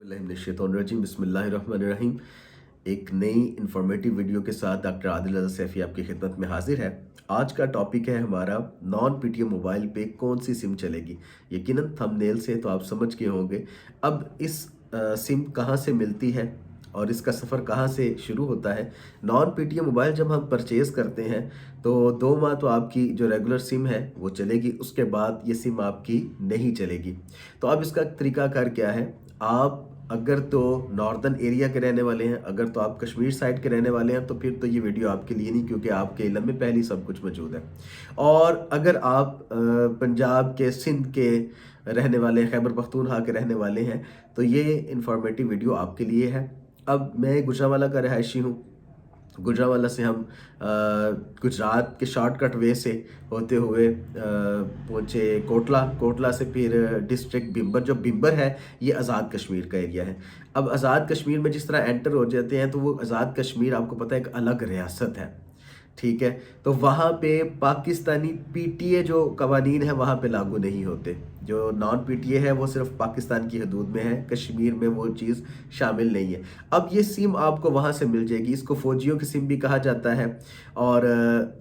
बिस्मिल्लाहिर्रहमानिर्रहीम बिस्मिल्लाहिर्रहमानिर्रहीम। एक नई इन्फॉर्मेटिव वीडियो के साथ डॉक्टर आदिल रज़ा सैफ़ी आपकी खिदमत में हाजिर है। आज का टॉपिक है हमारा नॉन पीटीएम मोबाइल पे कौन सी सिम चलेगी। यकीनन थंबनेल से तो आप समझ गए होंगे। अब इस सिम कहाँ से मिलती है और इसका सफ़र कहाँ से शुरू होता है। नॉन पीटीएम मोबाइल जब हम परचेज़ करते हैं तो 2 माह तो आपकी जो रेगुलर सिम है वो चलेगी, उसके बाद ये सिम आपकी नहीं चलेगी। तो अब इसका तरीकाकार क्या है। आप अगर तो नॉर्दर्न एरिया के रहने वाले हैं, अगर तो आप कश्मीर साइड के रहने वाले हैं, तो फिर तो ये वीडियो आपके लिए नहीं, क्योंकि आपके इल्म में पहले ही सब कुछ मौजूद है। और अगर आप पंजाब के, सिंध के रहने वाले हैं, खैबर पख्तूनख्वा के रहने वाले हैं, तो ये इंफॉर्मेटिव वीडियो आपके लिए है। अब मैं गुजरांवाला का रहायशी हूँ। गुजरांवाला से हम गुजरात के शॉर्टकट वे से होते हुए पहुँचे कोटला। कोटला से फिर डिस्ट्रिक्ट बिम्बर, जो बिम्बर है ये आज़ाद कश्मीर का एरिया है। अब आज़ाद कश्मीर में जिस तरह एंटर हो जाते हैं तो वो आज़ाद कश्मीर आपको पता है एक अलग रियासत है, ठीक है। तो वहाँ पे पाकिस्तानी पीटीए जो कवानीन है वहाँ पे लागू नहीं होते। जो नॉन पीटीए है वो सिर्फ पाकिस्तान की हदूद में है, कश्मीर में वो चीज़ शामिल नहीं है। अब ये सिम आपको वहाँ से मिल जाएगी। इसको फ़ौजियों की सिम भी कहा जाता है और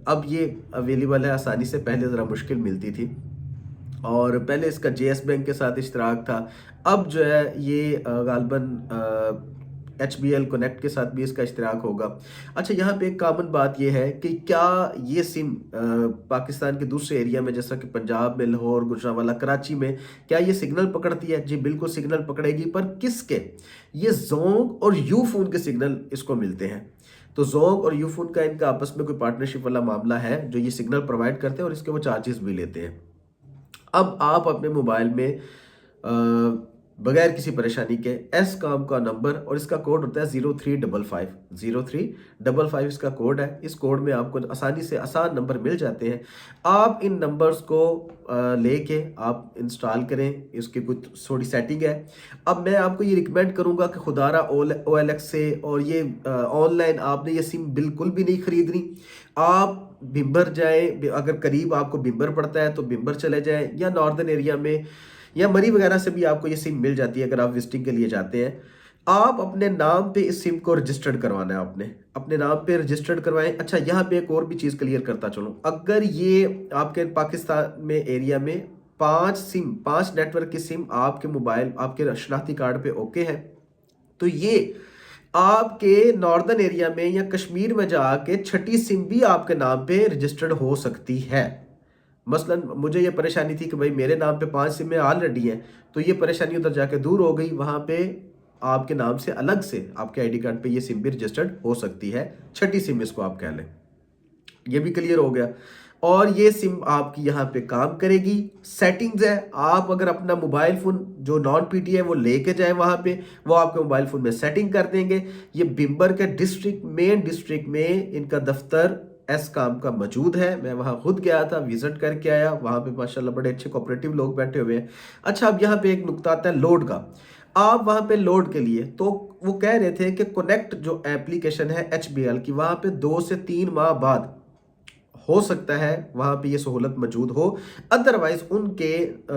अब ये अवेलेबल है आसानी से। पहले ज़रा मुश्किल मिलती थी और पहले इसका जेएस बैंक के साथ इश्तराक था। अब जो है ये गालबन HBL कनेक्ट के साथ भी इसका इश्तराक होगा। अच्छा, यहाँ पे एक कॉमन बात ये है कि क्या ये सिम पाकिस्तान के दूसरे एरिया में, जैसा कि पंजाब में, लाहौर, गुजरांवाला, कराची में, क्या ये सिग्नल पकड़ती है? जी बिल्कुल सिग्नल पकड़ेगी, पर किसके? ये जोंग और यूफोन के सिग्नल इसको मिलते हैं। तो जोंग और यूफोन का इनका आपस में कोई पार्टनरशिप वाला मामला है जो ये सिग्नल प्रोवाइड करते हैं और इसके वो चार्जेस भी लेते हैं। अब आप अपने मोबाइल में बगैर किसी परेशानी के एस काम का नंबर, और इसका कोड होता है 0355 0355 इसका कोड है। इस कोड में आपको आसानी से आसान नंबर मिल जाते हैं। आप इन नंबर्स को लेके आप इंस्टॉल करें। इसकी कुछ थोड़ी सेटिंग है। अब मैं आपको ये रिकमेंड करूंगा कि खुदारा OLX से और ये ऑनलाइन आपने ये सिम बिल्कुल भी नहीं खरीदनी। आप बिम्बर जाए, अगर करीब आपको बिम्बर पड़ता है तो बिम्बर चले जाएं, या नॉर्दर्न एरिया में या मरी वगैरह से भी आपको ये सिम मिल जाती है अगर आप विजिटिंग के लिए जाते हैं। आप अपने नाम पे इस सिम को रजिस्टर्ड करवाना है। आपने अपने नाम पे रजिस्टर्ड करवाएं। अच्छा, यहाँ पे एक और भी चीज़ क्लियर करता चलूँ। अगर ये आपके पाकिस्तान में एरिया में 5 नेटवर्क की सिम आपके मोबाइल, आपके शनाख्ती कार्ड पे ओके है, तो ये आपके नॉर्दर्न एरिया में या कश्मीर में जाके छठी सिम भी आपके नाम पे रजिस्टर्ड हो सकती है। मसलन मुझे ये परेशानी थी कि भाई मेरे नाम पे 5 सिमें ऑलरेडी हैं, तो ये परेशानी उधर जाके दूर हो गई। वहाँ पे आपके नाम से अलग से आपके आईडी कार्ड पे ये सिम भी रजिस्टर्ड हो सकती है, छठी सिम इसको आप कह लें। ये भी क्लियर हो गया। और ये सिम आपकी यहाँ पे काम करेगी। सेटिंग्स है, आप अगर अपना मोबाइल फ़ोन जो नॉन पीटी है वो लेके जाए वहाँ पे, वो आपके मोबाइल फ़ोन में सेटिंग कर देंगे। ये बिम्बर के डिस्ट्रिक्ट, मेन डिस्ट्रिक्ट में इनका दफ्तर एस काम का मौजूद है। मैं वहाँ खुद गया था, विजिट करके आया। वहाँ पे माशाल्लाह बड़े अच्छे कोऑपरेटिव लोग बैठे हुए हैं। अच्छा, अब यहाँ पे एक नुकता आता है लोड का। आप वहाँ पे लोड के लिए, तो वो कह रहे थे कि कनेक्ट जो एप्लीकेशन है HBL की, वहाँ पे 2 से 3 माह बाद हो सकता है वहाँ पे ये सहूलत मौजूद हो। अदरवाइज उनके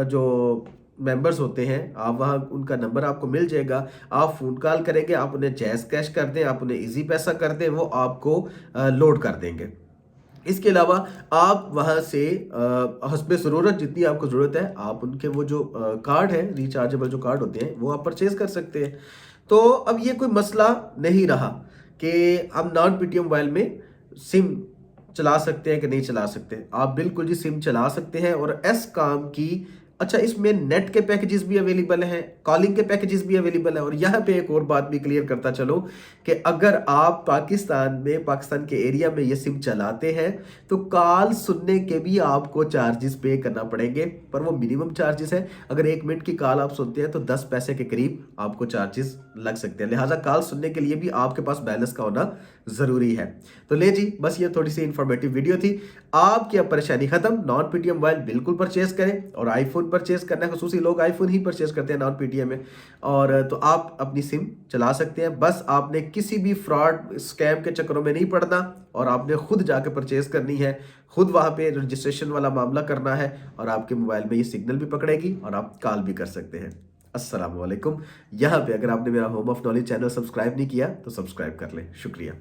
जो मेंबर्स होते हैं, आप वहाँ उनका नंबर आपको मिल जाएगा। आप फ़ोन कॉल करेंगे, आप उन्हें जैज़ कैश कर दें, आप उन्हें इजी पैसा कर दें, वो आपको लोड कर देंगे। इसके अलावा आप वहाँ से हस्बे ज़रूरत जितनी आपको ज़रूरत है, आप उनके वो जो कार्ड है, रिचार्जेबल जो कार्ड होते हैं, वो आप परचेज़ कर सकते हैं। तो अब ये कोई मसला नहीं रहा कि हम नॉन पीटीएम मोबाइल में सिम चला सकते हैं कि नहीं चला सकते। आप बिल्कुल जी सिम चला सकते हैं। और एस काम की, अच्छा, इसमें नेट के पैकेजेस भी अवेलेबल हैं, कॉलिंग के पैकेजेस भी अवेलेबल है। और यहाँ पे एक और बात भी क्लियर करता चलो कि अगर आप पाकिस्तान में, पाकिस्तान के एरिया में ये सिम चलाते हैं तो कॉल सुनने के भी आपको चार्जेस पे करना पड़ेंगे, पर वो मिनिमम चार्जेस है। अगर 1 मिनट की कॉल आप सुनते हैं तो 10 पैसे के करीब आपको चार्जेस लग सकते हैं। लिहाजा कॉल सुनने के लिए भी आपके पास बैलेंस का होना ज़रूरी है। तो ले जी, बस ये थोड़ी सी इंफॉर्मेटिव वीडियो थी। आपकी अब परेशानी खत्म। नॉन पीटीएम मोबाइल बिल्कुल परचेज करें, और आईफोन परचेज करना है, खसूसी लोग आईफोन ही परचेज करते हैं नॉन पीटीएम में। और तो आप अपनी सिम चला सकते हैं। बस आपने किसी भी फ्रॉड स्कैम के चक्करों में नहीं पड़ना, और आपने खुद जाके परचेज करनी है, खुद वहाँ पे रजिस्ट्रेशन वाला मामला करना है, और आपके मोबाइल में ये सिग्नल भी पकड़ेगी और आप कॉल भी कर सकते हैं। अस्सलाम वालेकुम। यहाँ पे अगर आपने मेरा home of knowledge channel subscribe नहीं किया तो सब्सक्राइब कर लें। शुक्रिया।